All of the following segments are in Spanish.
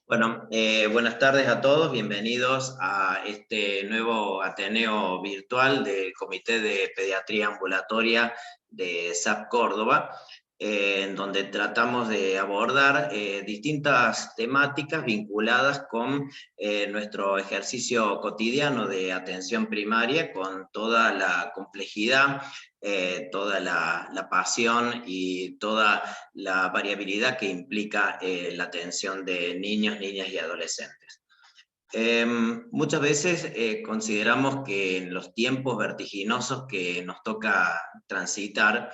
Bueno, buenas tardes a todos, bienvenidos a este nuevo Ateneo virtual del Comité de Pediatría Ambulatoria de SAP Córdoba, en donde tratamos de abordar distintas temáticas vinculadas con nuestro ejercicio cotidiano de atención primaria, con toda la complejidad, toda la pasión y toda la variabilidad que implica la atención de niños, niñas y adolescentes. Muchas veces consideramos que en los tiempos vertiginosos que nos toca transitar,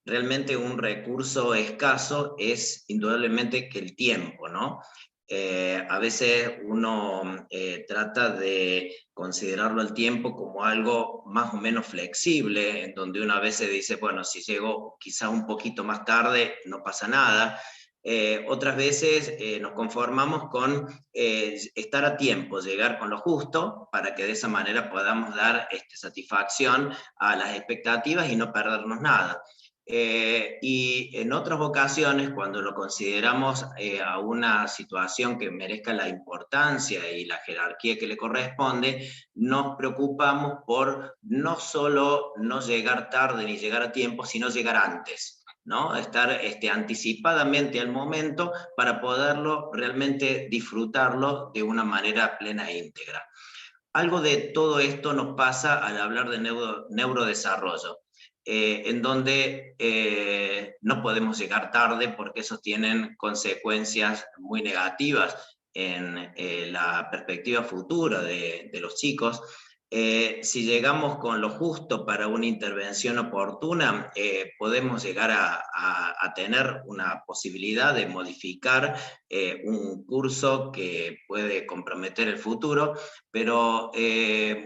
realmente un recurso escaso es indudablemente que el tiempo, ¿no? A veces uno trata de considerarlo el tiempo como algo más o menos flexible, en donde uno a veces dice, bueno, si llego quizá un poquito más tarde, no pasa nada. Otras veces nos conformamos con estar a tiempo, llegar con lo justo, para que de esa manera podamos dar satisfacción a las expectativas y no perdernos nada. Y en otras ocasiones, cuando lo consideramos a una situación que merezca la importancia y la jerarquía que le corresponde, nos preocupamos por no solo no llegar tarde ni llegar a tiempo, sino llegar antes, ¿no? Estar anticipadamente al momento para poderlo realmente disfrutarlo de una manera plena e íntegra. Algo de todo esto nos pasa al hablar de neurodesarrollo, en donde no podemos llegar tarde porque eso tienen consecuencias muy negativas en la perspectiva futura de los chicos. Si llegamos con lo justo para una intervención oportuna, podemos llegar a tener una posibilidad de modificar un curso que puede comprometer el futuro, pero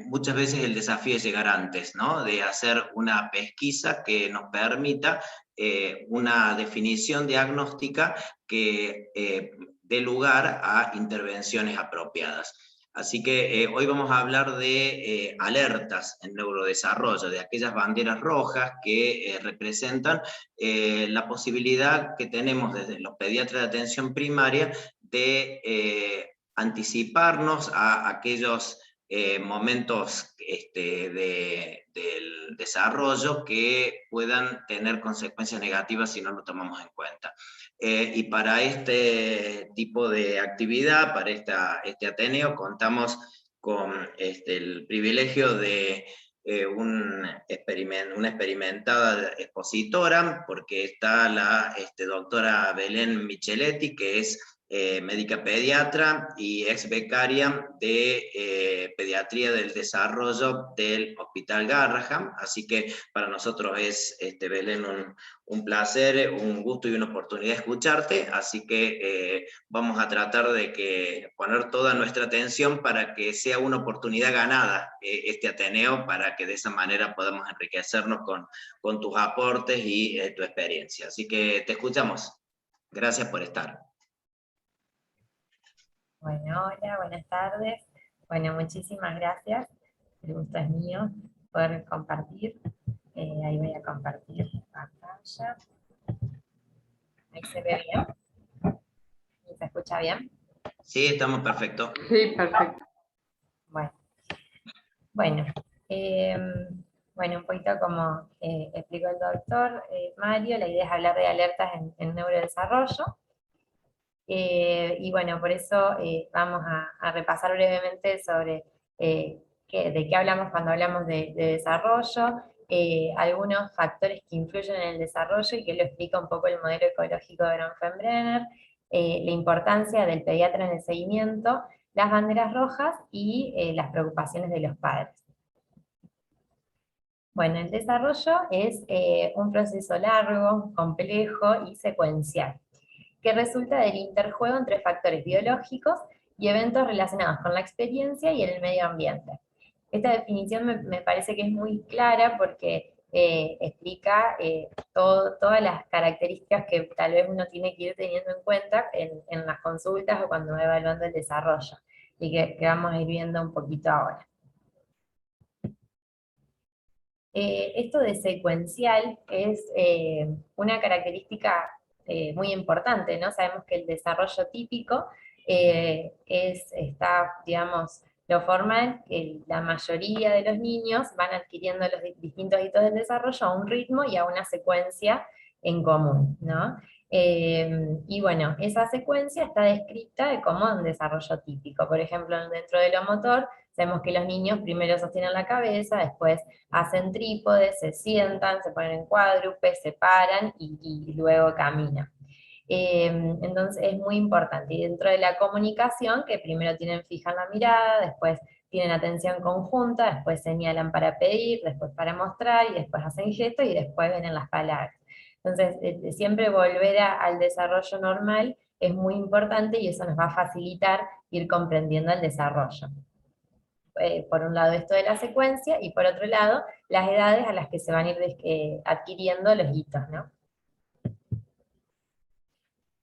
muchas veces el desafío es llegar antes, ¿no? De hacer una pesquisa que nos permita una definición diagnóstica que dé lugar a intervenciones apropiadas. Así que hoy vamos a hablar de alertas en neurodesarrollo, de aquellas banderas rojas que representan la posibilidad que tenemos desde los pediatras de atención primaria de anticiparnos a aquellos momentos del desarrollo que puedan tener consecuencias negativas si no lo tomamos en cuenta. Y para este tipo de actividad, para este Ateneo, contamos con el privilegio de una experimentada expositora, porque está la doctora Belén Micheletti, que es médica pediatra y ex becaria de pediatría del desarrollo del Hospital Garraham. Así que para nosotros es, Belén, un placer, un gusto y una oportunidad escucharte. Así que vamos a tratar de poner toda nuestra atención para que sea una oportunidad ganada este Ateneo, para que de esa manera podamos enriquecernos con tus aportes y tu experiencia. Así que te escuchamos. Gracias por estar. Bueno, hola, buenas tardes. Bueno, muchísimas gracias. El gusto es mío poder compartir. Ahí voy a compartir pantalla. Ahí se ve bien. ¿Y se escucha bien? Sí, estamos perfectos. Sí, perfecto. Bueno, bueno, un poquito como explicó el doctor Mario, la idea es hablar de alertas en neurodesarrollo. Y bueno, por eso vamos a repasar brevemente sobre de qué hablamos cuando hablamos de desarrollo, algunos factores que influyen en el desarrollo y que lo explica un poco el modelo ecológico de Bronfenbrenner, la importancia del pediatra en el seguimiento, las banderas rojas y las preocupaciones de los padres. Bueno, el desarrollo es un proceso largo, complejo y secuencial, que resulta del interjuego entre factores biológicos y eventos relacionados con la experiencia y el medio ambiente. Esta definición me parece que es muy clara porque explica todas las características que tal vez uno tiene que ir teniendo en cuenta en las consultas o cuando va evaluando el desarrollo, y que vamos a ir viendo un poquito ahora. Esto de secuencial es una característica muy importante, ¿no? Sabemos que el desarrollo típico digamos, lo forman que la mayoría de los niños van adquiriendo los distintos hitos del desarrollo a un ritmo y a una secuencia en común, ¿no? Y bueno, esa secuencia está descrita como un desarrollo típico. Por ejemplo, dentro de lo motor, sabemos que los niños primero sostienen la cabeza, después hacen trípodes, se sientan, se ponen en cuádrupes, se paran y luego caminan. Entonces es muy importante. Y dentro de la comunicación, que primero tienen fija la mirada, después tienen atención conjunta, después señalan para pedir, después para mostrar, y después hacen gestos, y después vienen las palabras. Entonces, siempre volver al desarrollo normal es muy importante y eso nos va a facilitar ir comprendiendo el desarrollo. Por un lado esto de la secuencia, y por otro lado, las edades a las que se van a ir adquiriendo los hitos, ¿no?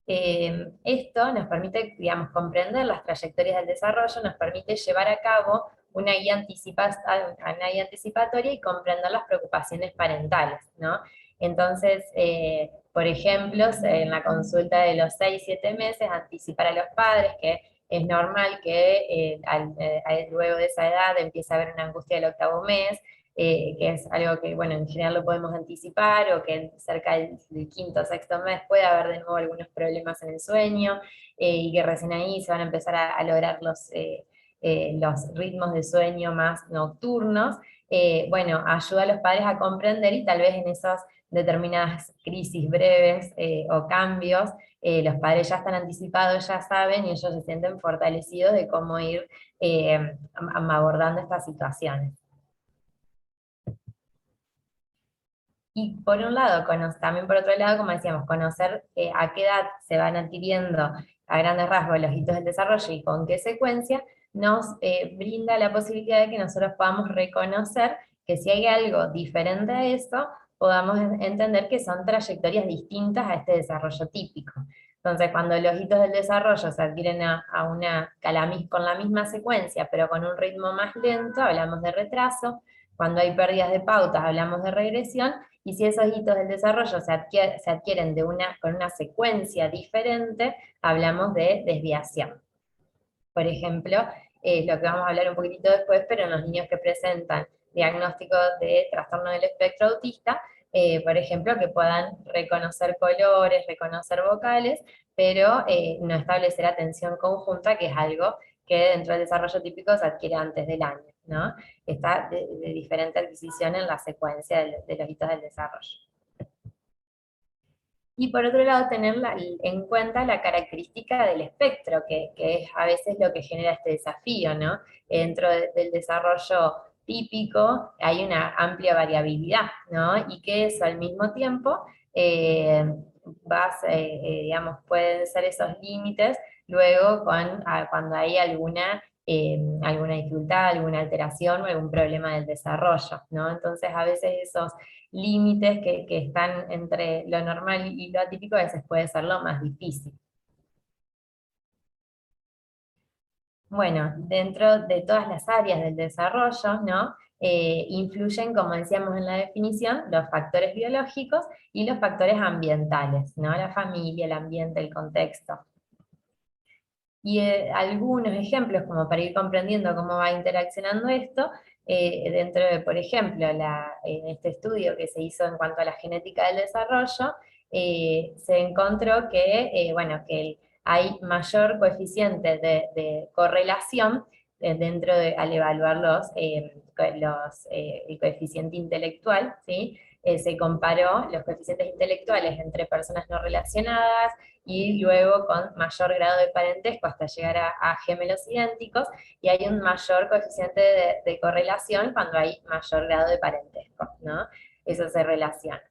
Esto nos permite, digamos, comprender las trayectorias del desarrollo, nos permite llevar a cabo una guía anticipatoria y comprender las preocupaciones parentales, ¿no? Entonces, por ejemplo, en la consulta de los 6-7 meses, anticipar a los padres que es normal que luego de esa edad empiece a haber una angustia del octavo mes, que es algo que, bueno, en general lo podemos anticipar, o que cerca del quinto o sexto mes puede haber de nuevo algunos problemas en el sueño, y que recién ahí se van a empezar a lograr los ritmos de sueño más nocturnos. Bueno, ayuda a los padres a comprender, y tal vez en esas determinadas crisis breves o cambios, los padres ya están anticipados, ya saben, y ellos se sienten fortalecidos de cómo ir abordando estas situaciones. Y por un lado, también por otro lado, como decíamos, conocer a qué edad se van adquiriendo a grandes rasgos los hitos del desarrollo y con qué secuencia, nos brinda la posibilidad de que nosotros podamos reconocer que si hay algo diferente a eso, podamos entender que son trayectorias distintas a este desarrollo típico. Entonces, cuando los hitos del desarrollo se adquieren con la misma secuencia, pero con un ritmo más lento, hablamos de retraso. Cuando hay pérdidas de pautas, hablamos de regresión. Y si esos hitos del desarrollo se adquieren con una secuencia diferente, hablamos de desviación. Por ejemplo, lo que vamos a hablar un poquitito después, pero en los niños que presentan diagnóstico de trastorno del espectro autista, por ejemplo, que puedan reconocer colores, reconocer vocales, pero no establecer atención conjunta, que es algo que dentro del desarrollo típico se adquiere antes del año, ¿no? Está de diferente adquisición en la secuencia de los hitos del desarrollo. Y por otro lado, tener en cuenta la característica del espectro, que es a veces lo que genera este desafío, ¿no? Dentro del desarrollo típico hay una amplia variabilidad, ¿no? Y que eso al mismo tiempo, digamos, pueden ser esos límites luego cuando hay alguna dificultad, alguna alteración o algún problema del desarrollo, ¿no? Entonces a veces esos límites que están entre lo normal y lo atípico a veces puede ser lo más difícil. Bueno, dentro de todas las áreas del desarrollo, ¿no? Influyen, como decíamos en la definición, los factores biológicos y los factores ambientales, ¿no? La familia, el ambiente, el contexto. Y algunos ejemplos, como para ir comprendiendo cómo va interaccionando esto, dentro de, por ejemplo, en este estudio que se hizo en cuanto a la genética del desarrollo, se encontró bueno, que hay mayor coeficiente de correlación al evaluar el coeficiente intelectual, ¿sí? Se comparó los coeficientes intelectuales entre personas no relacionadas, y luego con mayor grado de parentesco hasta llegar a gemelos idénticos, y hay un mayor coeficiente de correlación cuando hay mayor grado de parentesco, ¿no? Eso se relaciona.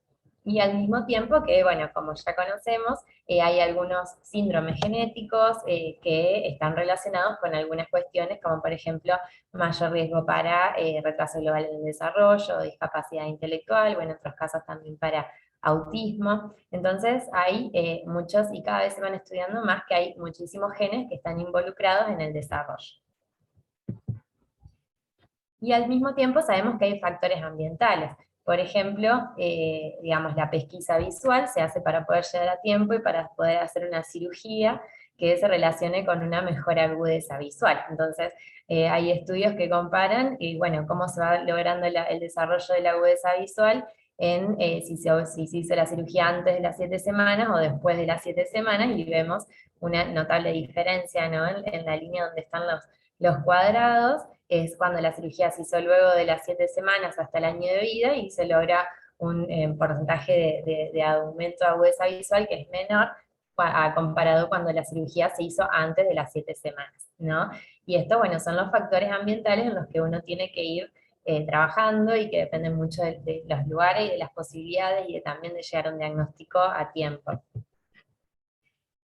Y al mismo tiempo que, bueno, como ya conocemos, hay algunos síndromes genéticos que están relacionados con algunas cuestiones, como por ejemplo mayor riesgo para retraso global en el desarrollo, discapacidad intelectual, o en otros casos también para autismo. Entonces hay muchos, y cada vez se van estudiando más, que hay muchísimos genes que están involucrados en el desarrollo. Y al mismo tiempo sabemos que hay factores ambientales. Por ejemplo, digamos, la pesquisa visual se hace para poder llegar a tiempo y para poder hacer una cirugía que se relacione con una mejor agudeza visual. Entonces, hay estudios que comparan, y bueno, cómo se va logrando el desarrollo de la agudeza visual en si se hizo la cirugía antes de las 7 semanas o después de las 7 semanas, y vemos una notable diferencia, ¿no? En la línea donde están los cuadrados, es cuando la cirugía se hizo luego de las 7 semanas hasta el año de vida y se logra un porcentaje de aumento de agudeza visual que es menor comparado cuando la cirugía se hizo antes de las 7 semanas, ¿no? Y esto, bueno, son los factores ambientales en los que uno tiene que ir trabajando y que dependen mucho de los lugares y de las posibilidades y también de llegar a un diagnóstico a tiempo.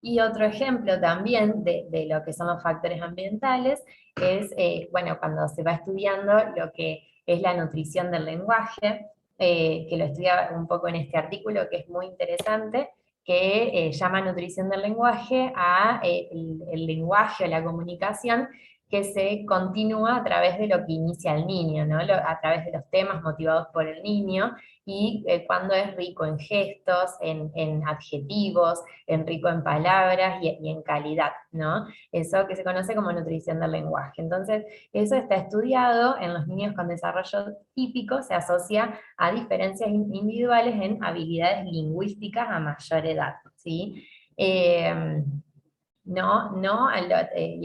Y otro ejemplo también de lo que son los factores ambientales es, bueno, cuando se va estudiando lo que es la nutrición del lenguaje, que lo estudia un poco en este artículo, que es muy interesante, que llama nutrición del lenguaje a el lenguaje o la comunicación que se continúa a través de lo que inicia el niño, ¿no? A través de los temas motivados por el niño, y cuando es rico en gestos, en adjetivos, en rico en palabras y en calidad, ¿no? Eso que se conoce como nutrición del lenguaje. Entonces, eso está estudiado en los niños con desarrollo típico, se asocia a diferencias individuales en habilidades lingüísticas a mayor edad, ¿sí? Y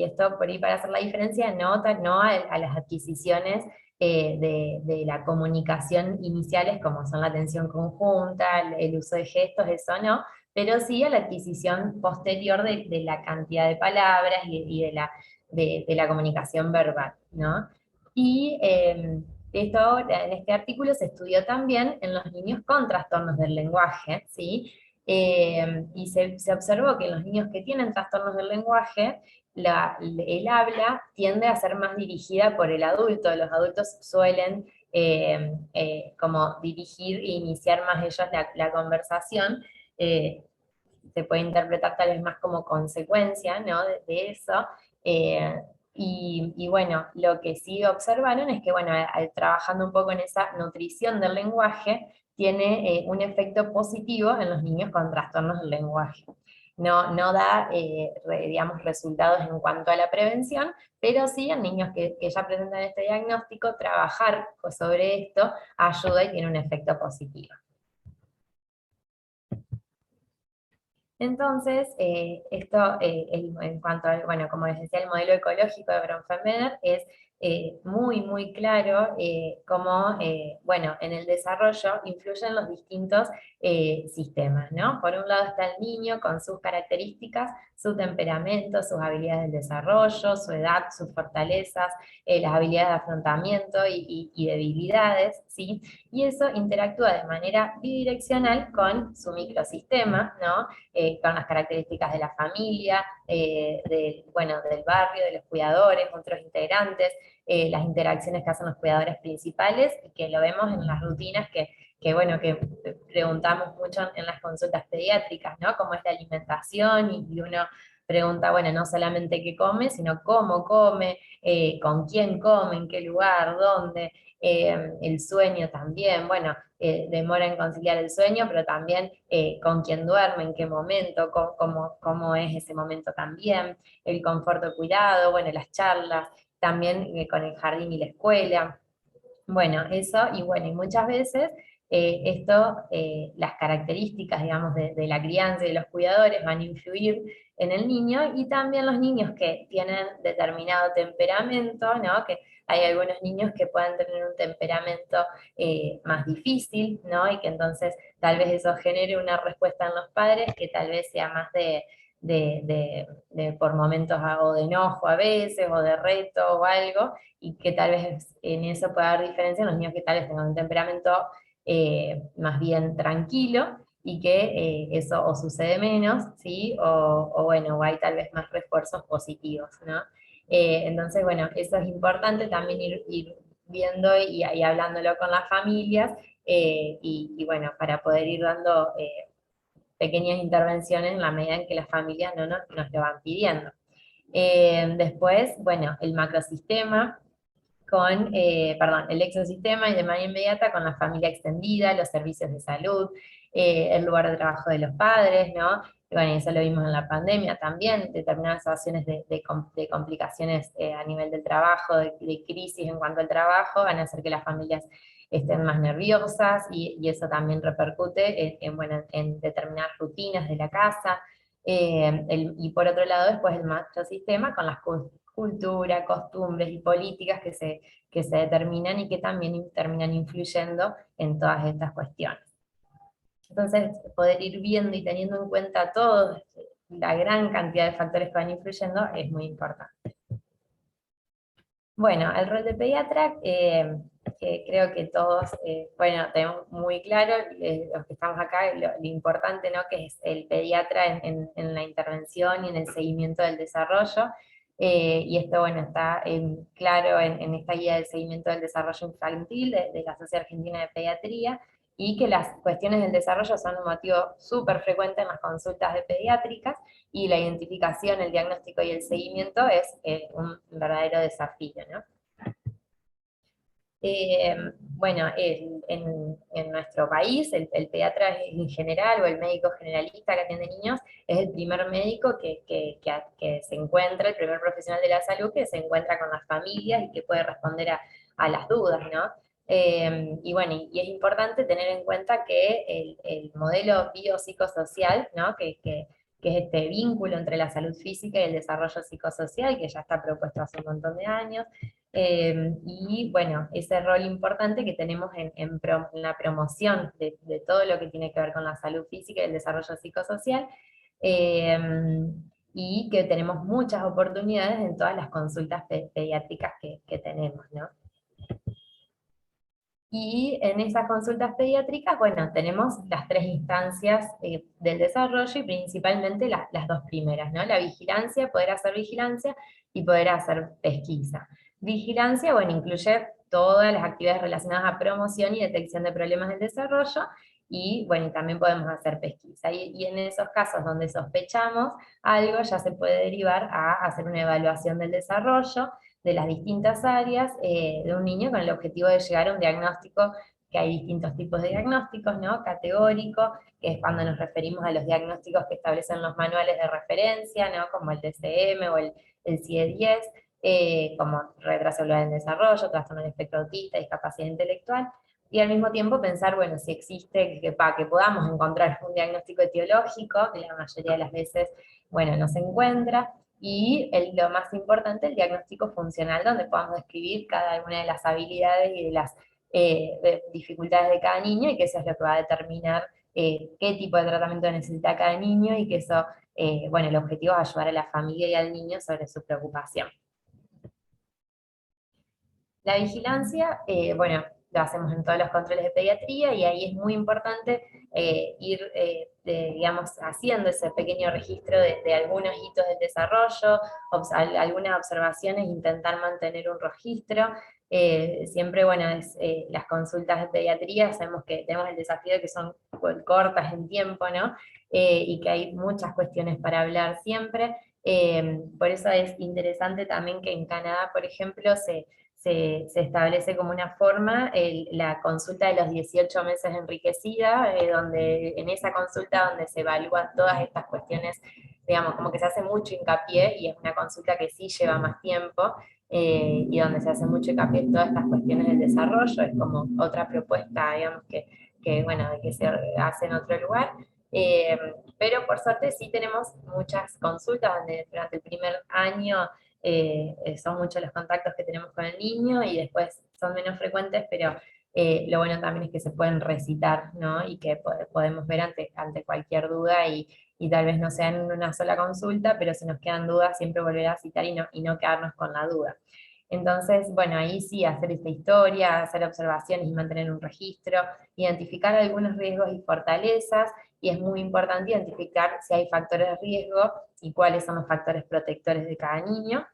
esto por ahí para hacer la diferencia, no a las adquisiciones de la comunicación iniciales, como son la atención conjunta, el uso de gestos, eso no, pero sí a la adquisición posterior de la cantidad de palabras y de la comunicación verbal, ¿no? Y esto en este artículo se estudió también en los niños con trastornos del lenguaje, ¿sí? Y se observó que en los niños que tienen trastornos del lenguaje, el habla tiende a ser más dirigida por el adulto. Los adultos suelen como dirigir e iniciar más ellos la conversación. eh, Se puede interpretar tal vez más como consecuencia, ¿no? De eso. eh, y bueno, lo que sí observaron es que, bueno, trabajando un poco en esa nutrición del lenguaje, tiene un efecto positivo en los niños con trastornos del lenguaje. No da, digamos, resultados en cuanto a la prevención, pero sí en niños que ya presentan este diagnóstico, trabajar sobre esto ayuda y tiene un efecto positivo. Entonces, esto en cuanto a, bueno, como les decía, el modelo ecológico de Bronfenbrenner es muy, muy claro cómo, bueno, en el desarrollo influyen los distintos sistemas, ¿no? Por un lado está el niño con sus características, su temperamento, sus habilidades del desarrollo, su edad, sus fortalezas, las habilidades de afrontamiento y debilidades, ¿sí? Y eso interactúa de manera bidireccional con su microsistema, ¿no? Con las características de la familia, bueno, del barrio, de los cuidadores, otros integrantes, las interacciones que hacen los cuidadores principales, y que lo vemos en las rutinas bueno, que preguntamos mucho en las consultas pediátricas, ¿no? Cómo es la alimentación, y uno pregunta, bueno, no solamente qué come, sino cómo come, con quién come, en qué lugar, dónde, el sueño también, bueno, demora en conciliar el sueño, pero también con quién duerme, en qué momento, cómo es ese momento también, el confort o cuidado, bueno, las charlas, también con el jardín y la escuela. Bueno, eso, y bueno, y muchas veces las características, digamos, de la crianza y de los cuidadores van a influir en el niño, y también los niños que tienen determinado temperamento, ¿no? Que hay algunos niños que pueden tener un temperamento más difícil, ¿no? Y que entonces tal vez eso genere una respuesta en los padres que tal vez sea más por momentos o de enojo a veces, o de reto o algo, y que tal vez en eso pueda haber diferencia en los niños que tal vez tengan un temperamento más bien tranquilo, y que eso o sucede menos, ¿sí? O bueno, o hay tal vez más refuerzos positivos, ¿no? Entonces, bueno, eso es importante también ir viendo y hablándolo con las familias, y bueno, para poder ir dando pequeñas intervenciones en la medida en que las familias no nos lo van pidiendo. Después, bueno, el macrosistema, con, perdón, el exosistema y de manera inmediata con la familia extendida, los servicios de salud, el lugar de trabajo de los padres, ¿no? Y bueno, eso lo vimos en la pandemia también, determinadas situaciones de complicaciones a nivel del trabajo, de crisis en cuanto al trabajo, van a hacer que las familias estén más nerviosas, y eso también repercute bueno, en determinadas rutinas de la casa. Y por otro lado, después el macrosistema con las cultura, costumbres y políticas que se determinan y que también terminan influyendo en todas estas cuestiones. Entonces, poder ir viendo y teniendo en cuenta todo, la gran cantidad de factores que van influyendo, es muy importante. Bueno, el rol de pediatra, que creo que todos, bueno, tenemos muy claro, los que estamos acá, lo importante, ¿no?, que es el pediatra en la intervención y en el seguimiento del desarrollo. Y esto, bueno, está claro en esta guía del seguimiento del desarrollo infantil de la Sociedad Argentina de Pediatría, y que las cuestiones del desarrollo son un motivo súper frecuente en las consultas de pediátricas, y la identificación, el diagnóstico y el seguimiento es un verdadero desafío, ¿no? Bueno, en nuestro país, el pediatra en general, o el médico generalista que atiende niños, es el primer médico que se encuentra, el primer profesional de la salud que se encuentra con las familias y que puede responder a las dudas, ¿no? Y bueno, y es importante tener en cuenta que el modelo biopsicosocial, ¿no?, que es este vínculo entre la salud física y el desarrollo psicosocial, que ya está propuesto hace un montón de años, y bueno, ese rol importante que tenemos en la promoción de todo lo que tiene que ver con la salud física y el desarrollo psicosocial, eh, y que tenemos muchas oportunidades en todas las consultas pediátricas que tenemos, ¿no? Y en esas consultas pediátricas, bueno, tenemos las tres instancias del desarrollo, y principalmente las dos primeras, ¿no? La vigilancia, poder hacer vigilancia y poder hacer pesquisa. Vigilancia, bueno, incluye todas las actividades relacionadas a promoción y detección de problemas del desarrollo, y bueno, también podemos hacer pesquisa. Y en esos casos donde sospechamos algo, ya se puede derivar a hacer una evaluación del desarrollo de las distintas áreas de un niño, con el objetivo de llegar a un diagnóstico, que hay distintos tipos de diagnósticos, ¿no? Categórico, que es cuando nos referimos a los diagnósticos que establecen los manuales de referencia, ¿no?, como el DSM o el CIE-10, como retraso celular en desarrollo, trastorno del espectro autista, discapacidad intelectual, y al mismo tiempo pensar, bueno, si existe, que podamos encontrar un diagnóstico etiológico, que la mayoría de las veces, bueno, no se encuentra, y lo más importante, el diagnóstico funcional, donde podamos describir cada una de las habilidades y de las dificultades de cada niño, y que eso es lo que va a determinar qué tipo de tratamiento necesita cada niño, y que eso, bueno, el objetivo es ayudar a la familia y al niño sobre su preocupación. La vigilancia, bueno, lo hacemos en todos los controles de pediatría, y ahí es muy importante ir, digamos, haciendo ese pequeño registro de algunos hitos del desarrollo, algunas observaciones, intentar mantener un registro. Siempre, bueno, las consultas de pediatría, sabemos que tenemos el desafío de que son cortas en tiempo, ¿no? Y que hay muchas cuestiones para hablar siempre. Por eso es interesante también que en Canadá, por ejemplo, se establece como una forma la consulta de los 18 meses enriquecida, donde en esa consulta donde se evalúan todas estas cuestiones, digamos, como que se hace mucho hincapié, y es una consulta que sí lleva más tiempo, y donde se hace mucho hincapié en todas estas cuestiones del desarrollo. Es como otra propuesta, digamos, bueno, de que se hace en otro lugar. Eh, pero por suerte sí tenemos muchas consultas donde durante el primer año son muchos los contactos que tenemos con el niño, y después son menos frecuentes, pero lo bueno también es que se pueden recitar, ¿no? Y que podemos ver ante cualquier duda, y tal vez no sea en una sola consulta, pero si nos quedan dudas, siempre volver a citar y no quedarnos con la duda. Entonces, bueno, ahí sí, hacer esta historia, hacer observaciones y mantener un registro, identificar algunos riesgos y fortalezas, y es muy importante identificar si hay factores de riesgo y cuáles son los factores protectores de cada niño.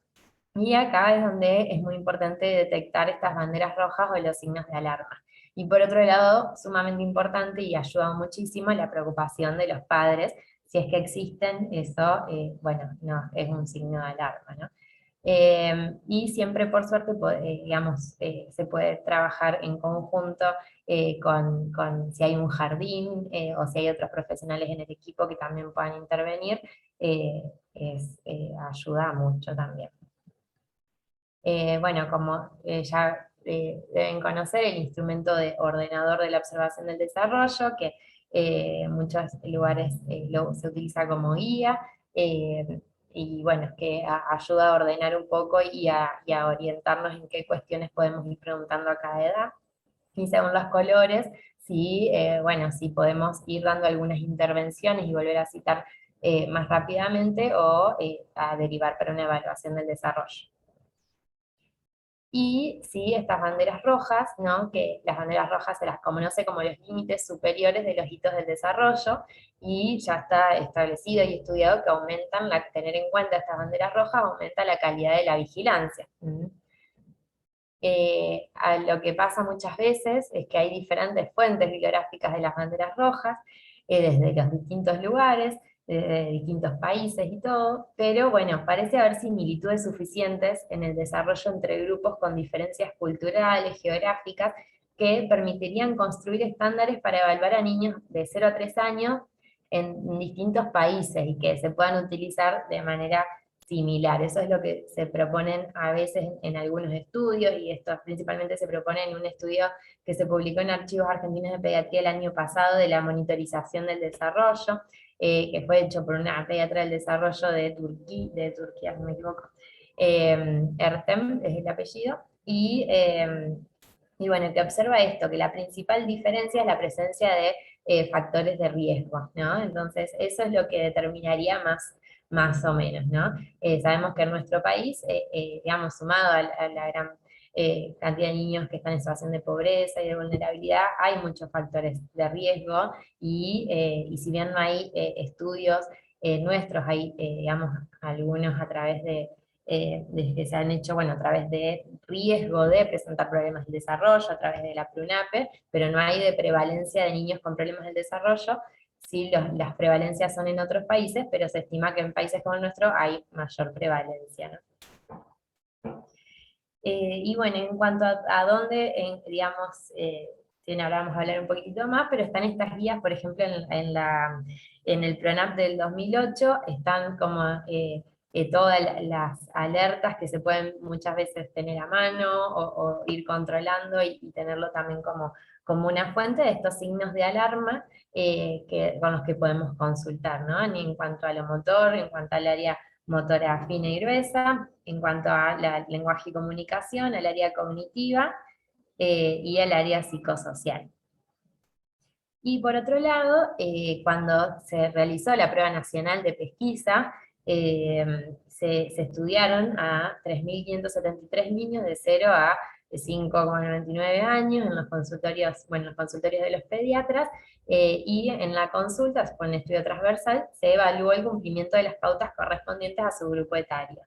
Y acá es donde es muy importante detectar estas banderas rojas o los signos de alarma. Y por otro lado, sumamente importante y ayuda muchísimo la preocupación de los padres, si es que existen, eso, bueno, no, es un signo de alarma, ¿no? Y siempre, por suerte, digamos, se puede trabajar en conjunto si hay un jardín o si hay otros profesionales en el equipo que también puedan intervenir, ayuda mucho también. Bueno, como ya deben conocer, el instrumento de ordenador de la observación del desarrollo, que en muchos lugares se utiliza como guía, y bueno, que ayuda a ordenar un poco y a orientarnos en qué cuestiones podemos ir preguntando a cada edad. Y según los colores, sí, bueno, si podemos ir dando algunas intervenciones y volver a citar más rápidamente o a derivar para una evaluación del desarrollo. Y sí, estas banderas rojas, ¿no? Que las banderas rojas se las conoce como los límites superiores de los hitos del desarrollo, y ya está establecido y estudiado que tener en cuenta estas banderas rojas aumenta la calidad de la vigilancia. A lo que pasa muchas veces es que hay diferentes fuentes bibliográficas de las banderas rojas, desde los distintos lugares, de distintos países y todo, pero bueno, parece haber similitudes suficientes en el desarrollo entre grupos con diferencias culturales, geográficas, que permitirían construir estándares para evaluar a niños de 0 a 3 años en distintos países y que se puedan utilizar de manera similar. Eso es lo que se proponen a veces en algunos estudios, y esto principalmente se propone en un estudio que se publicó en Archivos Argentinos de Pediatría el año pasado de la monitorización del desarrollo, que fue hecho por una pediatra del desarrollo de Turquía, si no me equivoco. Ertem es el apellido, y bueno, que observa esto, que la principal diferencia es la presencia de factores de riesgo, ¿no? Entonces, eso es lo que determinaría más o menos, ¿no? Sabemos que en nuestro país, digamos, sumado a la gran cantidad de niños que están en situación de pobreza y de vulnerabilidad, hay muchos factores de riesgo, y si bien no hay estudios nuestros, hay, digamos, algunos a través de que se han hecho, bueno, a través de riesgo de presentar problemas del desarrollo, a través de la PRUNAPE, pero no hay de prevalencia de niños con problemas del desarrollo. Sí, las prevalencias son en otros países, pero se estima que en países como el nuestro hay mayor prevalencia, ¿no? Y bueno, en cuanto a dónde, digamos, ahora vamos a hablar un poquitito más, pero están estas guías, por ejemplo, en el PRONAP del 2008, están como todas las alertas que se pueden muchas veces tener a mano o ir controlando, y tenerlo también como una fuente de estos signos de alarma con los que podemos consultar, ¿no? En cuanto a lo motor, en cuanto al área motora fina y gruesa, en cuanto a lenguaje y comunicación, al área cognitiva y al área psicosocial. Y por otro lado, cuando se realizó la prueba nacional de pesquisa, se estudiaron a 3.573 niños de 0 a 5,99 años en los consultorios, bueno, en los consultorios de los pediatras, y en la consulta, con el estudio transversal, se evaluó el cumplimiento de las pautas correspondientes a su grupo etario.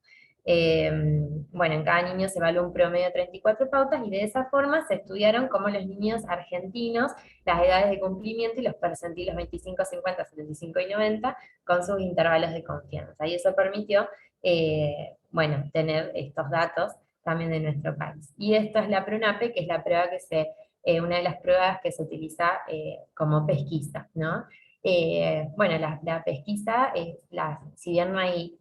Bueno, en cada niño se evaluó un promedio de 34 pautas, y de esa forma se estudiaron cómo los niños argentinos, las edades de cumplimiento y los percentilos 25, 50, 75 y 90, con sus intervalos de confianza. Y eso permitió, bueno, tener estos datos también de nuestro país. Y esto es la PRUNAPE, que es la prueba una de las pruebas que se utiliza como pesquisa, ¿no? Bueno, la pesquisa, si bien no hay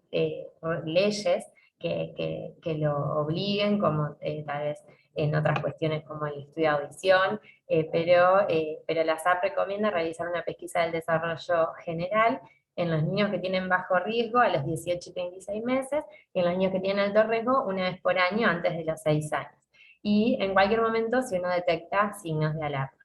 leyes que lo obliguen, como tal vez en otras cuestiones como el estudio de audición, pero la SAP recomienda realizar una pesquisa del desarrollo general en los niños que tienen bajo riesgo a los 18 y 36 meses, y en los niños que tienen alto riesgo una vez por año antes de los 6 años. Y en cualquier momento si uno detecta signos de alarma.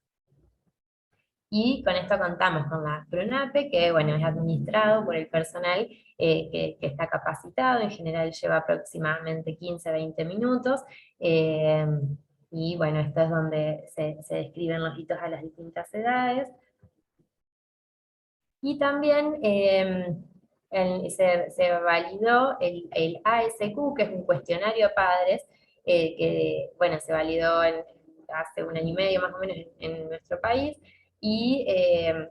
Y con esto contamos con la PRUNAPE, que bueno, es administrado por el personal que está capacitado, en general lleva aproximadamente 15-20 minutos, eh, y bueno, esto es donde se describen los hitos a las distintas edades. Y también se validó el ASQ, que es un cuestionario a padres, que bueno, se validó hace un año y medio más o menos en nuestro país, Y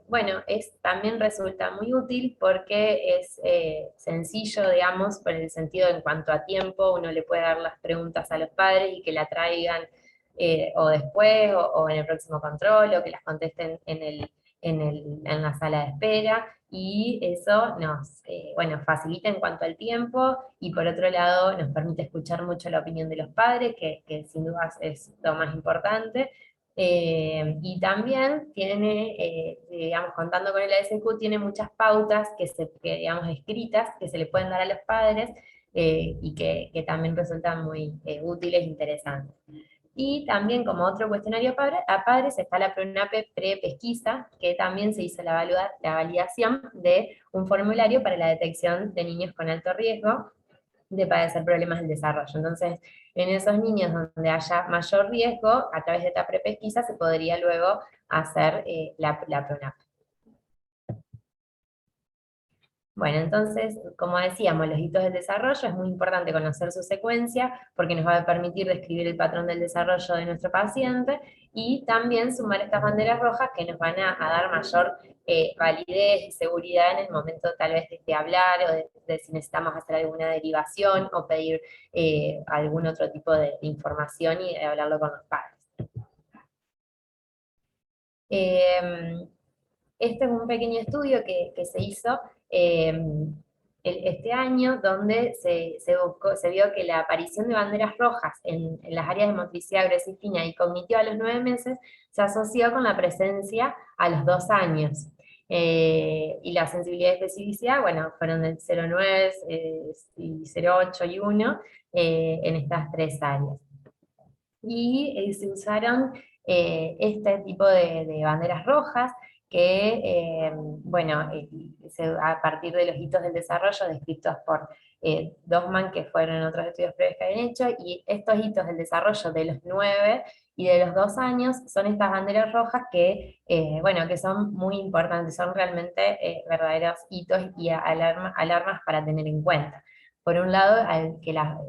bueno, también resulta muy útil porque es sencillo, digamos, por el sentido en cuanto a tiempo, uno le puede dar las preguntas a los padres y que la traigan o después o en el próximo control o que las contesten en la sala de espera, y eso nos bueno, facilita en cuanto al tiempo, y por otro lado nos permite escuchar mucho la opinión de los padres, que sin duda es lo más importante. Y también tiene, digamos, contando con el ASQ, tiene muchas pautas digamos, escritas que se le pueden dar a los padres y que también resultan muy útiles e interesantes. Y también como otro cuestionario a padres está la PRONAPE pre-pesquisa, que también se hizo la validación de un formulario para la detección de niños con alto riesgo de padecer problemas del desarrollo. Entonces, en esos niños donde haya mayor riesgo, a través de esta prepesquisa se podría luego hacer la PRONAPE. Bueno, entonces, como decíamos, los hitos del desarrollo es muy importante conocer su secuencia porque nos va a permitir describir el patrón del desarrollo de nuestro paciente, y también sumar estas banderas rojas que nos van a dar mayor validez y seguridad en el momento tal vez de hablar o de si necesitamos hacer alguna derivación o pedir algún otro tipo de información y hablarlo con los padres. Este es un pequeño estudio que se hizo este año, donde se vio que la aparición de banderas rojas en las áreas de motricidad gruesa y fina y cognitiva a los 9 meses se asoció con la presencia a los 2 años. Y la sensibilidad y especificidad, bueno, fueron del 0,9 y 0,8 y 1 en estas 3 áreas. Y se usaron este tipo de banderas rojas que, bueno, a partir de los hitos del desarrollo descritos por Dossman, que fueron otros estudios previos que habían hecho, y estos hitos del desarrollo de los 9 y de los 2 años son estas banderas rojas que, bueno, que son muy importantes, son realmente verdaderos hitos y alarmas para tener en cuenta. Por un lado,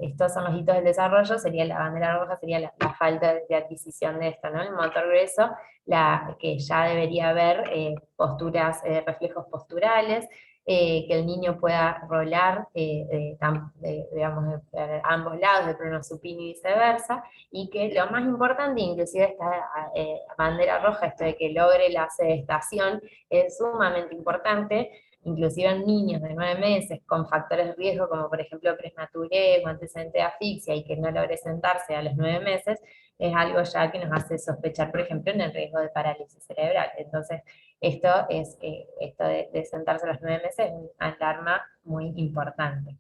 estos son los hitos del desarrollo, sería la bandera roja, sería la falta de adquisición de esto, ¿no? El motor grueso, que ya debería haber reflejos posturales, que el niño pueda rolar, digamos, de ambos lados, de pronosupino y viceversa, y que lo más importante, inclusive esta bandera roja, esto de que logre la sedestación, es sumamente importante, inclusive en niños de 9 meses con factores de riesgo como por ejemplo prematurez o antecedente de asfixia y que no logre sentarse a los 9 meses, es algo ya que nos hace sospechar, por ejemplo, en el riesgo de parálisis cerebral. Entonces, esto de sentarse a los 9 meses es una alarma muy importante.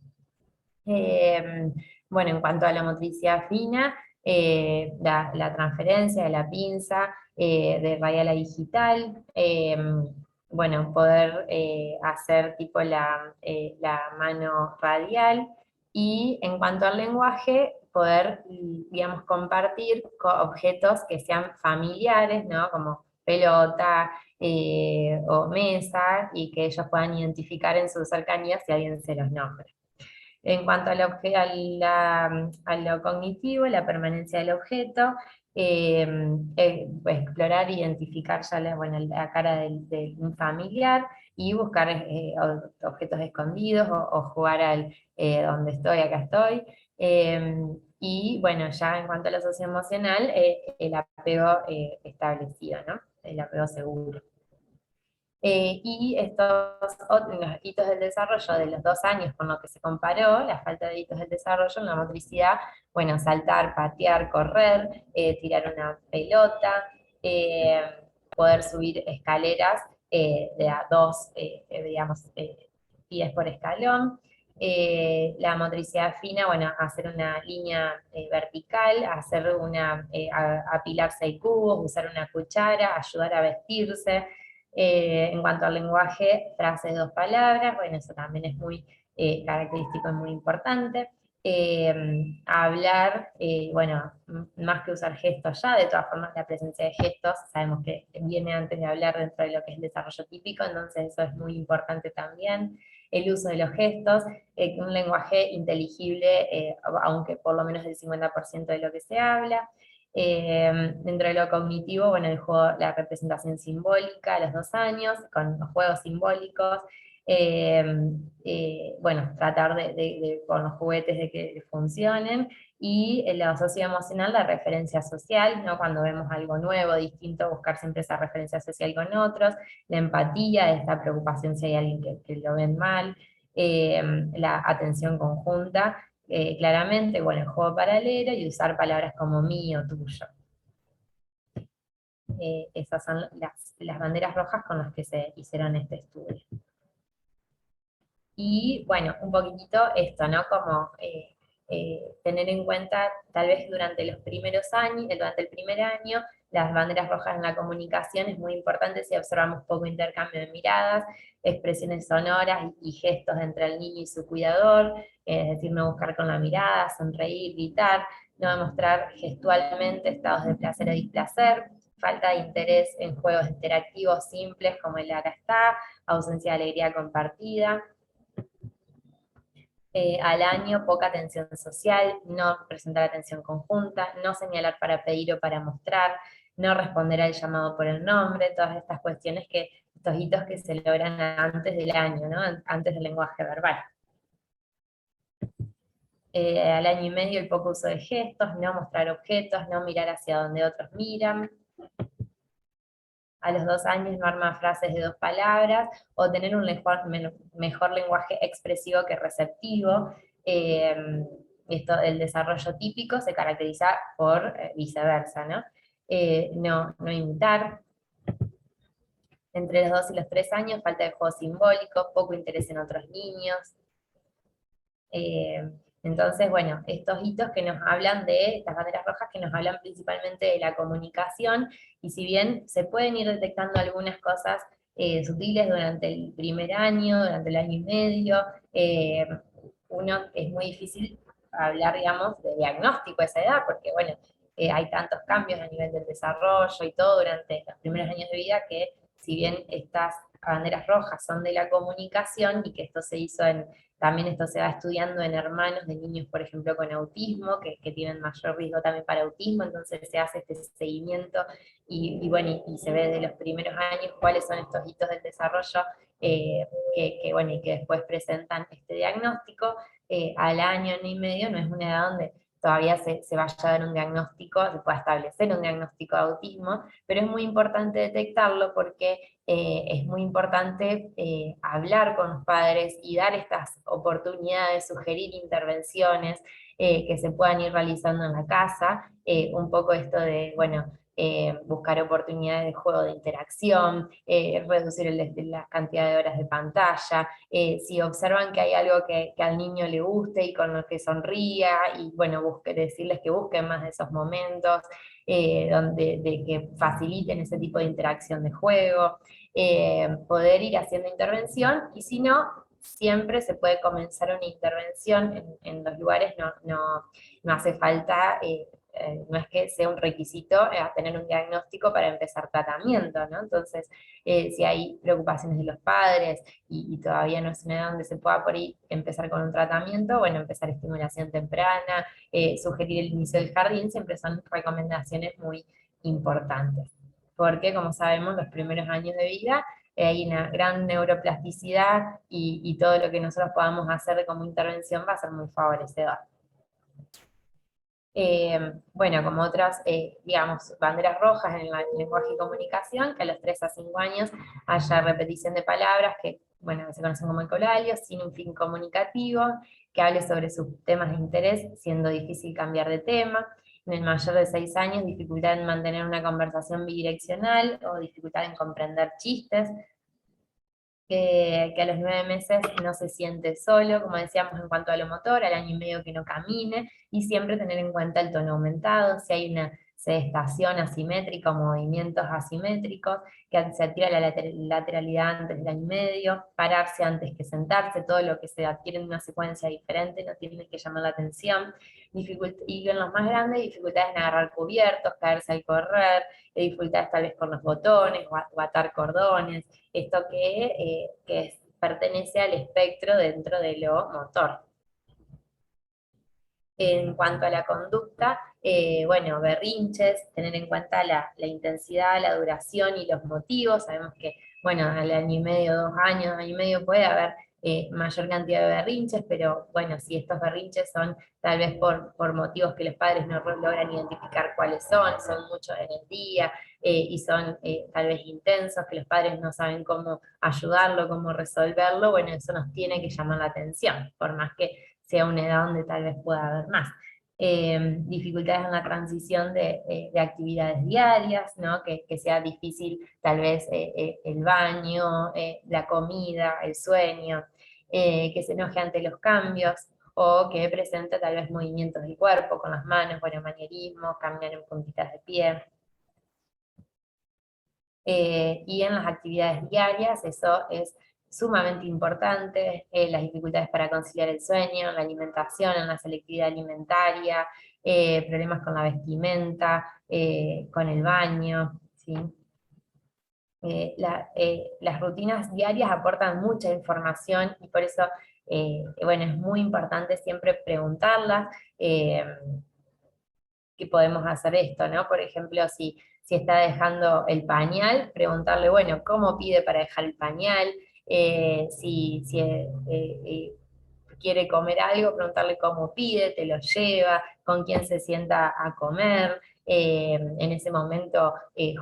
Bueno, en cuanto a la motricidad fina, la transferencia de la pinza de radial a digital, bueno, poder hacer tipo la mano radial, y en cuanto al lenguaje, poder, digamos, compartir objetos que sean familiares, ¿no? Como pelota o mesa, y que ellos puedan identificar en su cercanía si alguien se los nombra. En cuanto a lo cognitivo, la permanencia del objeto, explorar, identificar ya la cara de un familiar y buscar objetos escondidos o jugar al donde estoy, acá estoy. Y bueno, ya en cuanto a lo socioemocional, el apego establecido, ¿no? El apego seguro. Y los hitos del desarrollo de los 2 años con lo que se comparó, la falta de hitos del desarrollo en la motricidad, bueno, saltar, patear, correr, tirar una pelota, eh, poder subir escaleras de a 2, digamos, pies por escalón. La motricidad fina, bueno, hacer una línea vertical, apilar 6 cubos, usar una cuchara, ayudar a vestirse. En cuanto al lenguaje, frases de 2 palabras, bueno, eso también es muy característico y muy importante. Hablar, bueno, más que usar gestos ya, de todas formas la presencia de gestos sabemos que viene antes de hablar dentro de lo que es el desarrollo típico, entonces eso es muy importante también. El uso de los gestos, un lenguaje inteligible, aunque por lo menos el 50% de lo que se habla. Dentro de lo cognitivo, bueno, el juego, la representación simbólica a los 2 años, con los juegos simbólicos, eh, bueno, tratar con los juguetes de que funcionen, y lo socioemocional, la referencia social, ¿no? Cuando vemos algo nuevo, distinto, buscar siempre esa referencia social con otros, la empatía, esta preocupación si hay alguien que lo ven mal, eh, la atención conjunta, claramente, bueno, el juego paralelo y usar palabras como mío, tuyo. Esas son las banderas rojas con las que se hicieron este estudio. Y bueno, un poquitito esto, ¿no? Como tener en cuenta, tal vez durante los primeros años, durante el primer año, las banderas rojas en la comunicación es muy importante si observamos poco intercambio de miradas, expresiones sonoras y gestos entre el niño y su cuidador, es decir, no buscar con la mirada, sonreír, gritar, no demostrar gestualmente estados de placer o displacer, falta de interés en juegos interactivos simples como el acá está, ausencia de alegría compartida, al año, poca atención social, no presentar atención conjunta, no señalar para pedir o para mostrar, no responder al llamado por el nombre, todas estas cuestiones estos hitos que se logran antes del año, ¿no? Antes del lenguaje verbal. Al año y medio el poco uso de gestos, no mostrar objetos, no mirar hacia donde otros miran. A los 2 años no armar frases de 2 palabras, o tener un mejor lenguaje expresivo que receptivo. El desarrollo típico se caracteriza por viceversa, ¿no? No imitar. Entre los 2 y los 3 años, falta de juego simbólico, poco interés en otros niños. Entonces, bueno, estos hitos que nos hablan de, estas banderas rojas que nos hablan principalmente de la comunicación, y si bien se pueden ir detectando algunas cosas sutiles durante el primer año, durante el año y medio, uno es muy difícil hablar, digamos, de diagnóstico a esa edad, porque, bueno, hay tantos cambios a nivel del desarrollo y todo durante los primeros años de vida que, si bien estas banderas rojas son de la comunicación y que esto se hizo también esto se va estudiando en hermanos de niños, por ejemplo, con autismo, que tienen mayor riesgo también para autismo, entonces se hace este seguimiento bueno, y se ve desde los primeros años cuáles son estos hitos del desarrollo bueno, y que después presentan este diagnóstico. Al año y medio no es una edad donde todavía se vaya a dar un diagnóstico, se pueda establecer un diagnóstico de autismo, pero es muy importante detectarlo porque es muy importante hablar con los padres y dar estas oportunidades, sugerir intervenciones que se puedan ir realizando en la casa, un poco esto de, bueno, buscar oportunidades de juego de interacción, reducir la cantidad de horas de pantalla, si observan que hay algo que al niño le guste y con lo que sonría, y bueno, decirles que busquen más de esos momentos, de que faciliten ese tipo de interacción de juego, poder ir haciendo intervención, y si no, siempre se puede comenzar una intervención en los lugares, no hace falta, no es que sea un requisito tener un diagnóstico para empezar tratamiento, ¿no? Entonces, si hay preocupaciones de los padres y todavía no es una edad donde se pueda por ahí empezar con un tratamiento, bueno, empezar estimulación temprana, sugerir el inicio del jardín, siempre son recomendaciones muy importantes. Porque, como sabemos, los primeros años de vida hay una gran neuroplasticidad y todo lo que nosotros podamos hacer como intervención va a ser muy favorecedor. Bueno, como otras, digamos, banderas rojas en el lenguaje y comunicación, que a los 3 a 5 años haya repetición de palabras que, bueno, se conocen como ecolalios, sin un fin comunicativo, que hable sobre sus temas de interés, siendo difícil cambiar de tema. En el mayor de 6 años, dificultad en mantener una conversación bidireccional o dificultad en comprender chistes, que a los 9 meses no se siente solo, como decíamos en cuanto a lo motor, al año y medio que no camine, y siempre tener en cuenta el tono aumentado, si hay una sedestación asimétrica o movimientos asimétricos, que se adquiera la lateralidad antes del año y medio, pararse antes que sentarse, todo lo que se adquiere en una secuencia diferente no tiene que llamar la atención, y en los más grandes, dificultades en agarrar cubiertos, caerse al correr, dificultades tal vez con los botones, o atar cordones, esto pertenece al espectro dentro de lo motor. En cuanto a la conducta, bueno, berrinches, tener en cuenta la intensidad, la duración y los motivos. Sabemos que, bueno, al año y medio, 2 años, año y medio puede haber mayor cantidad de berrinches, pero bueno, si estos berrinches son tal vez por motivos que los padres no logran identificar cuáles son muchos en el día, y son tal vez intensos, que los padres no saben cómo ayudarlo, cómo resolverlo, bueno, eso nos tiene que llamar la atención, por más que sea una edad donde tal vez pueda haber más. Dificultades en la transición de actividades diarias, ¿no? Que sea difícil tal vez el baño, la comida, el sueño, que se enoje ante los cambios, o que presente tal vez movimientos del cuerpo con las manos, bueno, manierismo, caminar en puntitas de pie. Y en las actividades diarias eso es sumamente importante, las dificultades para conciliar el sueño, la alimentación, en la selectividad alimentaria, problemas con la vestimenta, con el baño, ¿sí? Las rutinas diarias aportan mucha información y por eso, bueno, es muy importante siempre preguntarlas, que podemos hacer esto, ¿no? Por ejemplo, si está dejando el pañal, preguntarle, bueno, ¿cómo pide para dejar el pañal? Si quiere comer algo, preguntarle cómo pide, te lo lleva, con quién se sienta a comer, en ese momento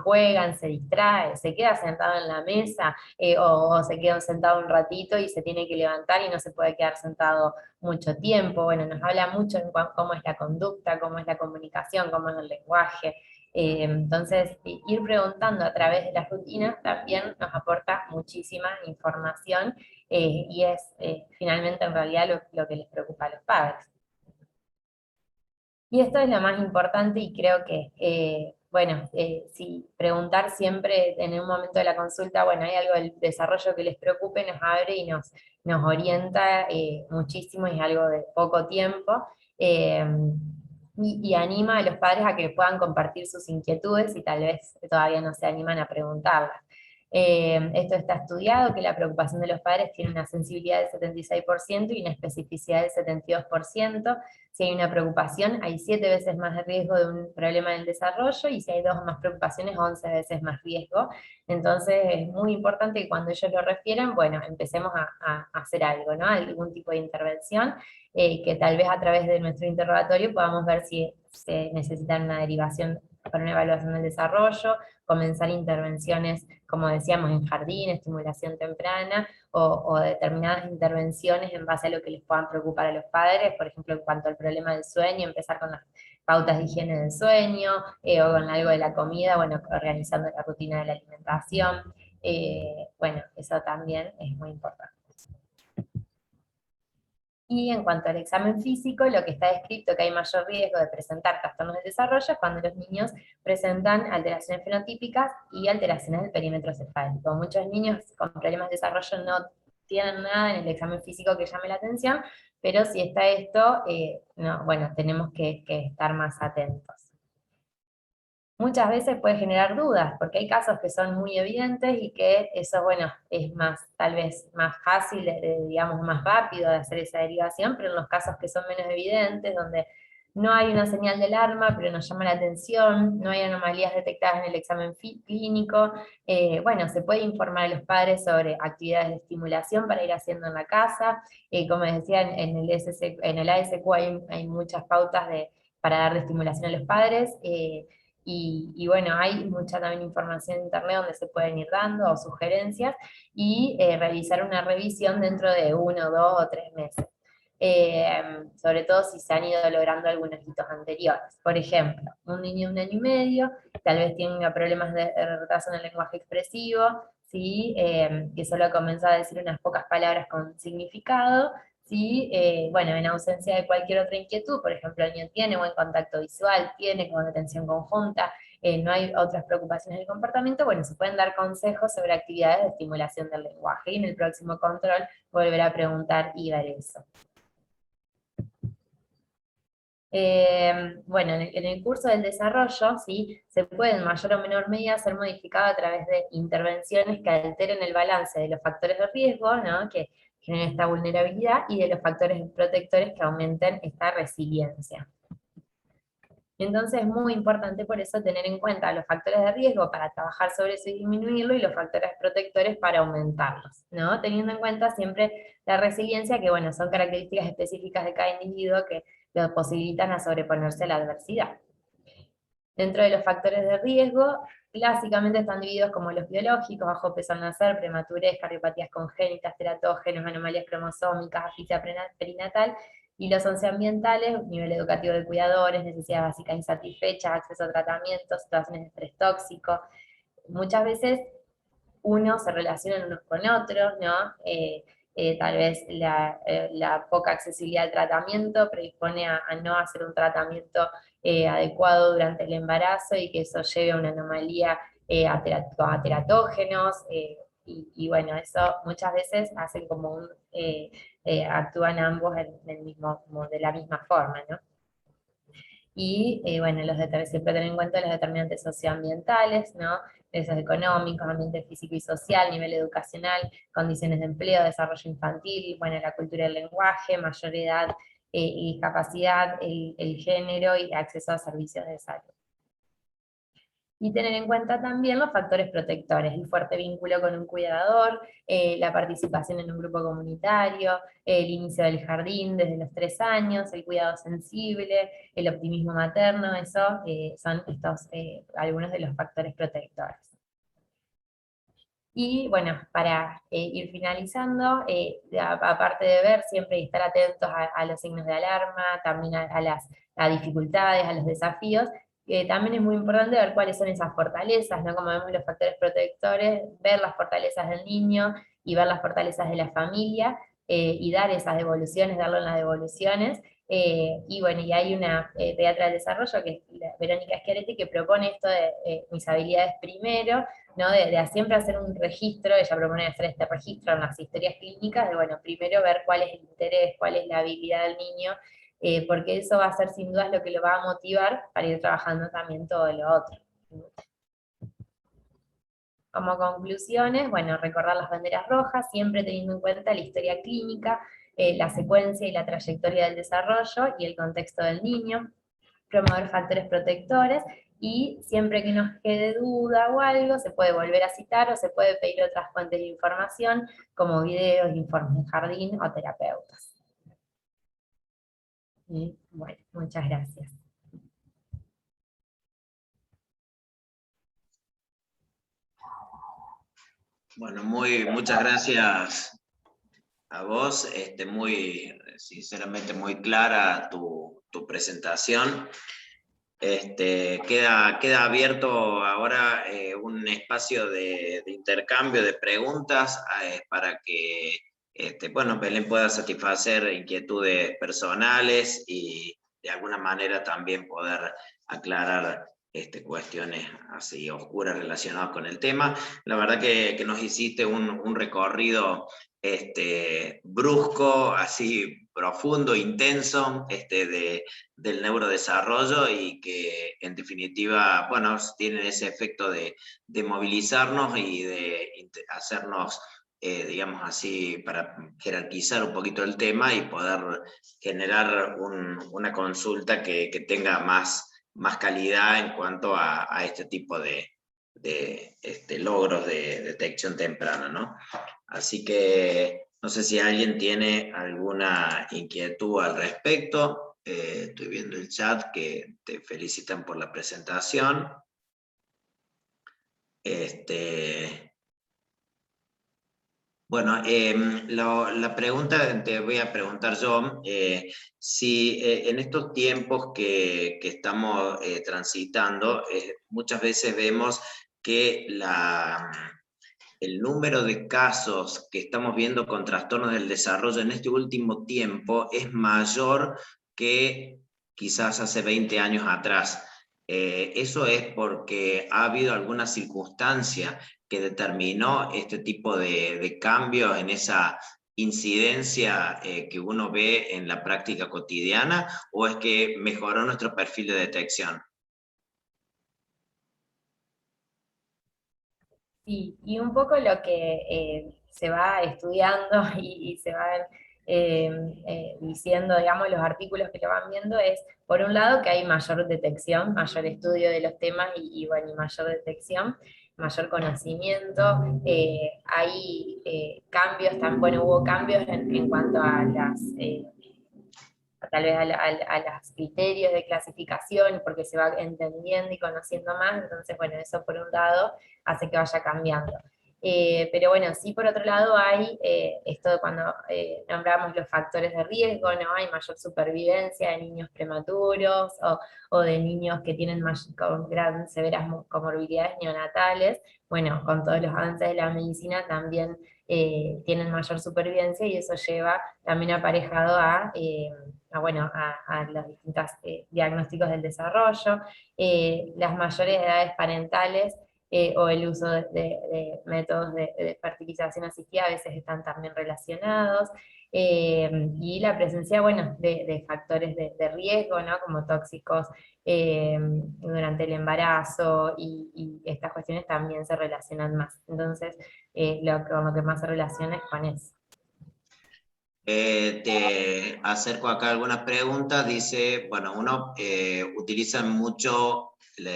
juegan, se distrae, se queda sentado en la mesa, o se queda sentado un ratito y se tiene que levantar y no se puede quedar sentado mucho tiempo. Bueno, nos habla mucho en cómo es la conducta, cómo es la comunicación, cómo es el lenguaje. Entonces, ir preguntando a través de las rutinas también nos aporta muchísima información, y es finalmente en realidad lo que les preocupa a los padres. Y esto es lo más importante y creo que, bueno, si preguntar siempre en un momento de la consulta, bueno, hay algo del desarrollo que les preocupe, nos abre y nos orienta muchísimo, y es algo de poco tiempo, eh, y anima a los padres a que puedan compartir sus inquietudes y tal vez todavía no se animan a preguntarlas. Esto está estudiado, que la preocupación de los padres tiene una sensibilidad del 76% y una especificidad del 72%. Si hay una preocupación, hay 7 veces más de riesgo de un problema del desarrollo, y si hay 2 o más preocupaciones, 11 veces más riesgo. Entonces es muy importante que cuando ellos lo refieran, bueno, empecemos a hacer algo, ¿no? Algún tipo de intervención, que tal vez a través de nuestro interrogatorio podamos ver si se necesita una derivación para una evaluación del desarrollo, comenzar intervenciones, como decíamos, en jardín, estimulación temprana, o determinadas intervenciones en base a lo que les puedan preocupar a los padres, por ejemplo, en cuanto al problema del sueño, empezar con las pautas de higiene del sueño, o con algo de la comida, bueno, organizando la rutina de la alimentación. Bueno, eso también es muy importante. Y en cuanto al examen físico, lo que está descrito que hay mayor riesgo de presentar trastornos del desarrollo es cuando los niños presentan alteraciones fenotípicas y alteraciones del perímetro cefálico. Muchos niños con problemas de desarrollo no tienen nada en el examen físico que llame la atención, pero si está esto, no, bueno, tenemos que estar más atentos. Muchas veces puede generar dudas, porque hay casos que son muy evidentes y que eso, bueno, es más, tal vez más fácil, digamos, más rápido de hacer esa derivación, pero en los casos que son menos evidentes, donde no hay una señal de alarma, pero nos llama la atención, no hay anomalías detectadas en el examen clínico, bueno, se puede informar a los padres sobre actividades de estimulación para ir haciendo en la casa. Como les decía, en el ASQ hay muchas pautas para dar de estimulación a los padres, y bueno, hay mucha también información en internet donde se pueden ir dando, o sugerencias, y realizar una revisión dentro de 1, 2 o 3 meses. Sobre todo si se han ido logrando algunos hitos anteriores. Por ejemplo, un niño de 1 año y medio, tal vez tenga problemas de retraso en el lenguaje expresivo, ¿sí? Que solo comienza a decir unas pocas palabras con significado, ¿sí? Bueno, en ausencia de cualquier otra inquietud, por ejemplo, el niño tiene buen contacto visual, tiene con atención conjunta, no hay otras preocupaciones del comportamiento, bueno, se pueden dar consejos sobre actividades de estimulación del lenguaje, y en el próximo control volver a preguntar y ver eso. Bueno, en el curso del desarrollo, ¿sí? Se puede en mayor o menor medida ser modificado a través de intervenciones que alteren el balance de los factores de riesgo, ¿no? que generen esta vulnerabilidad, y de los factores protectores que aumenten esta resiliencia. Entonces es muy importante por eso tener en cuenta los factores de riesgo para trabajar sobre eso y disminuirlo, y los factores protectores para aumentarlos, ¿no? Teniendo en cuenta siempre la resiliencia, que bueno, son características específicas de cada individuo que lo posibilitan a sobreponerse a la adversidad. Dentro de los factores de riesgo, clásicamente están divididos como los biológicos: bajo peso al nacer, prematurez, cardiopatías congénitas, teratógenos, anomalías cromosómicas, asfixia perinatal; y los socioambientales: nivel educativo de cuidadores, necesidades básicas insatisfechas, acceso a tratamientos, situaciones de estrés tóxico. Muchas veces unos se relacionan unos con otros, ¿no? Tal vez la poca accesibilidad al tratamiento predispone a no hacer un tratamiento adecuado durante el embarazo, y que eso lleve a una anomalía a teratógenos, y bueno, eso muchas veces hacen como actúan ambos como de la misma forma, ¿no? Y bueno, siempre tener en cuenta los determinantes socioambientales, ¿no? Ingresos económicos, ambiente físico y social, nivel educacional, condiciones de empleo, desarrollo infantil, bueno, la cultura del lenguaje, mayor edad y capacidad, el género y acceso a servicios de salud. Y tener en cuenta también los factores protectores: el fuerte vínculo con un cuidador, la participación en un grupo comunitario, el inicio del jardín desde los 3 años, el cuidado sensible, el optimismo materno. Eso son algunos de los factores protectores. Y bueno, para ir finalizando, aparte de ver siempre y estar atentos a los signos de alarma, también a las dificultades, a los desafíos, también es muy importante ver cuáles son esas fortalezas, ¿no? Como vemos los factores protectores, ver las fortalezas del niño y ver las fortalezas de la familia, y dar esas devoluciones, darlo en las devoluciones. Y bueno, y hay una pediatra del desarrollo, que es Verónica Schiaretti, que propone esto de mis habilidades primero, ¿no? De siempre hacer un registro. Ella propone hacer este registro en las historias clínicas, de bueno, primero ver cuál es el interés, cuál es la habilidad del niño, porque eso va a ser sin dudas lo que lo va a motivar para ir trabajando también todo lo otro. Como conclusiones, bueno, recordar las banderas rojas, siempre teniendo en cuenta la historia clínica, la secuencia y la trayectoria del desarrollo y el contexto del niño; promover factores protectores, y siempre que nos quede duda o algo, se puede volver a citar o se puede pedir otras fuentes de información, como videos, informes de jardín o terapeutas. Y bueno, muchas gracias. Bueno, muchas gracias a vos, sinceramente muy clara tu presentación. Queda abierto ahora un espacio de intercambio de preguntas para que bueno, Belén pueda satisfacer inquietudes personales y de alguna manera también poder aclarar cuestiones así oscuras relacionadas con el tema. La verdad que nos hiciste un recorrido brusco, así profundo, intenso, del neurodesarrollo, y que en definitiva, bueno, tienen ese efecto de movilizarnos y de hacernos, digamos así, para jerarquizar un poquito el tema y poder generar una consulta que tenga más calidad en cuanto a este tipo de logros de detección temprana, ¿no? Así que no sé si alguien tiene alguna inquietud al respecto. Estoy viendo el chat que te felicitan por la presentación. Bueno, la pregunta te voy a preguntar yo, si en estos tiempos que estamos transitando, muchas veces vemos que el número de casos que estamos viendo con trastornos del desarrollo en este último tiempo es mayor que quizás hace 20 años atrás. ¿Eso es porque ha habido alguna circunstancia que determinó este tipo de cambios en esa incidencia que uno ve en la práctica cotidiana, o es que mejoró nuestro perfil de detección? Sí, y un poco lo que se va estudiando y se van diciendo, digamos, los artículos que lo van viendo, es, por un lado, que hay mayor detección, mayor estudio de los temas bueno, y mayor detección, mayor conocimiento, hay cambios, bueno, hubo cambios en cuanto a las tal vez a los criterios de clasificación, porque se va entendiendo y conociendo más, entonces, bueno, eso por un lado hace que vaya cambiando. Pero bueno, sí, por otro lado hay esto de cuando nombramos los factores de riesgo, ¿no? Hay mayor supervivencia de niños prematuros o de niños que tienen con gran, severas comorbilidades neonatales. Bueno, con todos los avances de la medicina también tienen mayor supervivencia y eso lleva también aparejado bueno, a los distintos diagnósticos del desarrollo, las mayores edades parentales o el uso de métodos de fertilización asistida a veces están también relacionados, y la presencia, bueno, de factores de riesgo, ¿no? Como tóxicos durante el embarazo y estas cuestiones también se relacionan más. Entonces, con lo que más se relaciona es con eso. Te acerco acá algunas preguntas. Dice, bueno, uno utiliza mucho,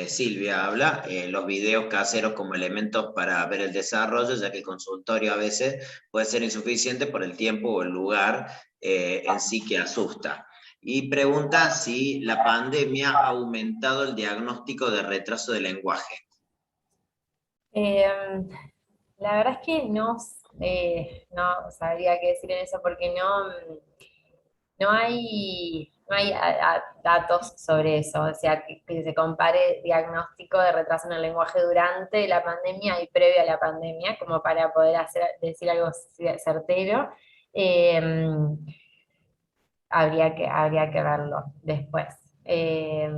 Silvia habla, los videos caseros como elementos para ver el desarrollo, ya que el consultorio a veces puede ser insuficiente por el tiempo o el lugar en sí que asusta. Y pregunta si la pandemia ha aumentado el diagnóstico de retraso de lenguaje. La verdad es que no sabría qué decir en eso porque no hay datos sobre eso, o sea, que se compare diagnóstico de retraso en el lenguaje durante la pandemia y previo a la pandemia, como para poder decir algo certero. Eh, habría que verlo después. Eh,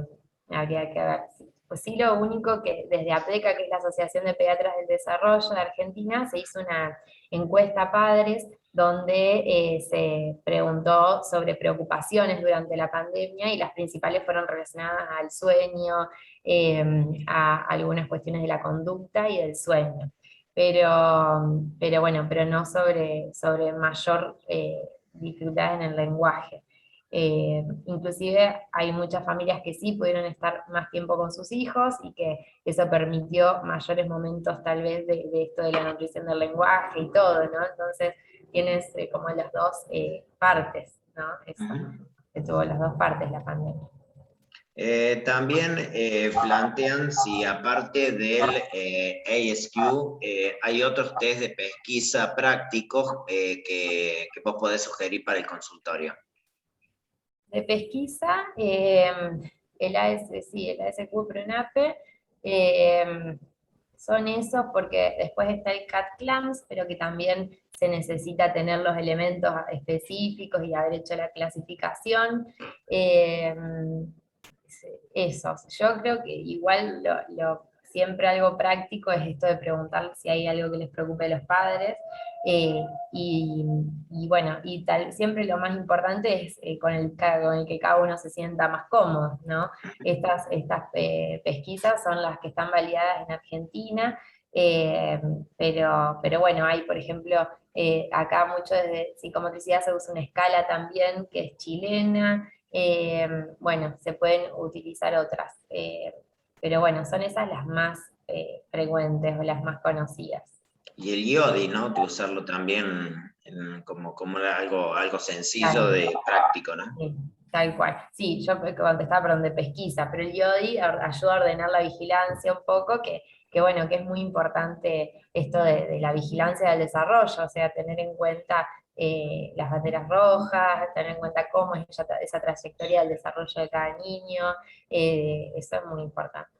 habría que ver. Pues sí, lo único que desde APDECA, que es la Asociación de Pediatras del Desarrollo de Argentina, se hizo una encuesta a padres donde se preguntó sobre preocupaciones durante la pandemia y las principales fueron relacionadas al sueño, a algunas cuestiones de la conducta y del sueño. Pero bueno, pero no sobre mayor dificultad en el lenguaje. Inclusive hay muchas familias que sí pudieron estar más tiempo con sus hijos y que eso permitió mayores momentos tal vez de esto de la nutrición del lenguaje y todo, ¿no? Entonces tienes como las dos partes, ¿no? Eso, que tuvo las dos partes la pandemia. También plantean si aparte del ASQ hay otros test de pesquisa prácticos que vos podés sugerir para el consultorio. De pesquisa, el sí, el ASQ-PRONAPE, son esos porque después está el CAT-CLAMS, pero que también se necesita tener los elementos específicos y haber hecho la clasificación. Esos. Yo creo que igual siempre algo práctico es esto de preguntar si hay algo que les preocupe a los padres. Y bueno, siempre lo más importante es con el que cada uno se sienta más cómodo, ¿no? Estas pesquisas son las que están validadas en Argentina, pero bueno, hay, por ejemplo, acá mucho desde psicomotricidad se usa una escala también que es chilena. Bueno, se pueden utilizar otras, pero bueno, son esas las más frecuentes o las más conocidas. Y el IODI, ¿no? De usarlo también como algo sencillo, Claro. de práctico, ¿no? Sí, tal cual. Sí, yo contestaba, perdón, de pesquisa, pero el IODI ayuda a ordenar la vigilancia un poco, que bueno, que es muy importante esto de la vigilancia del desarrollo, o sea, tener en cuenta las banderas rojas, tener en cuenta cómo es esa trayectoria del desarrollo de cada niño, eso es muy importante.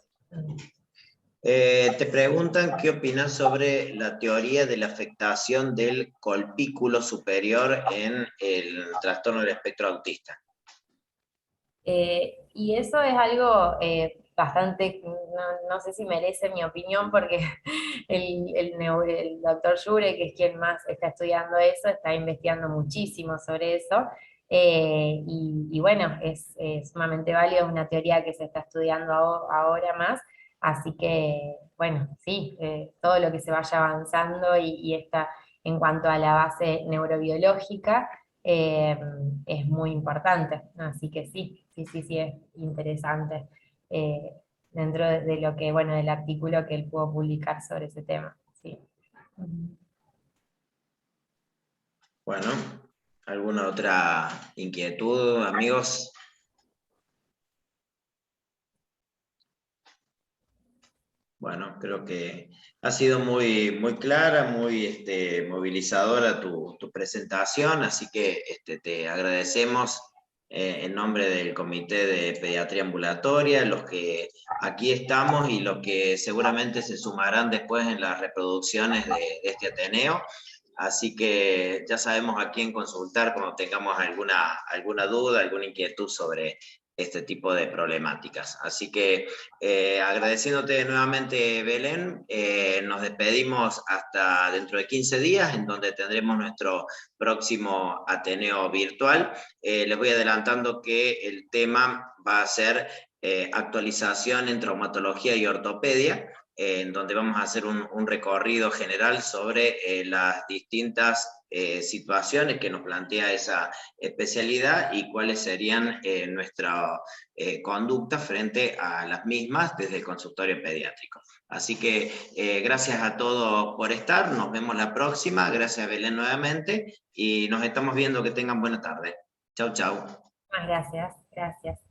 Te preguntan qué opinas sobre la teoría de la afectación del colpículo superior en el trastorno del espectro autista. Y eso es algo bastante, no sé si merece mi opinión, porque el doctor Jure, que es quien más está estudiando eso, está investigando muchísimo sobre eso. Y bueno, es sumamente válido, es una teoría que se está estudiando ahora más, así que, bueno, sí, todo lo que se vaya avanzando y en cuanto a la base neurobiológica, es muy importante. Así que sí, es interesante dentro de lo que, bueno, del artículo que él pudo publicar sobre ese tema. Sí. Bueno, ¿alguna otra inquietud, amigos? Bueno, creo que ha sido muy clara, muy movilizadora tu presentación, así que te agradecemos en nombre del Comité de Pediatría Ambulatoria, los que aquí estamos y los que seguramente se sumarán después en las reproducciones de este Ateneo. Así que ya sabemos a quién consultar cuando tengamos alguna duda, alguna inquietud sobre este tipo de problemáticas. Así que agradeciéndote nuevamente, Belén, nos despedimos hasta dentro de 15 días, en donde tendremos nuestro próximo Ateneo virtual. Les voy adelantando que el tema va a ser actualización en traumatología y ortopedia, en donde vamos a hacer un recorrido general sobre las distintas situaciones que nos plantea esa especialidad y cuáles serían nuestra conducta frente a las mismas desde el consultorio pediátrico. Así que gracias a todos por estar, nos vemos la próxima, gracias a Belén nuevamente y nos estamos viendo, que tengan buena tarde. Chau, chau. Muchas gracias, gracias.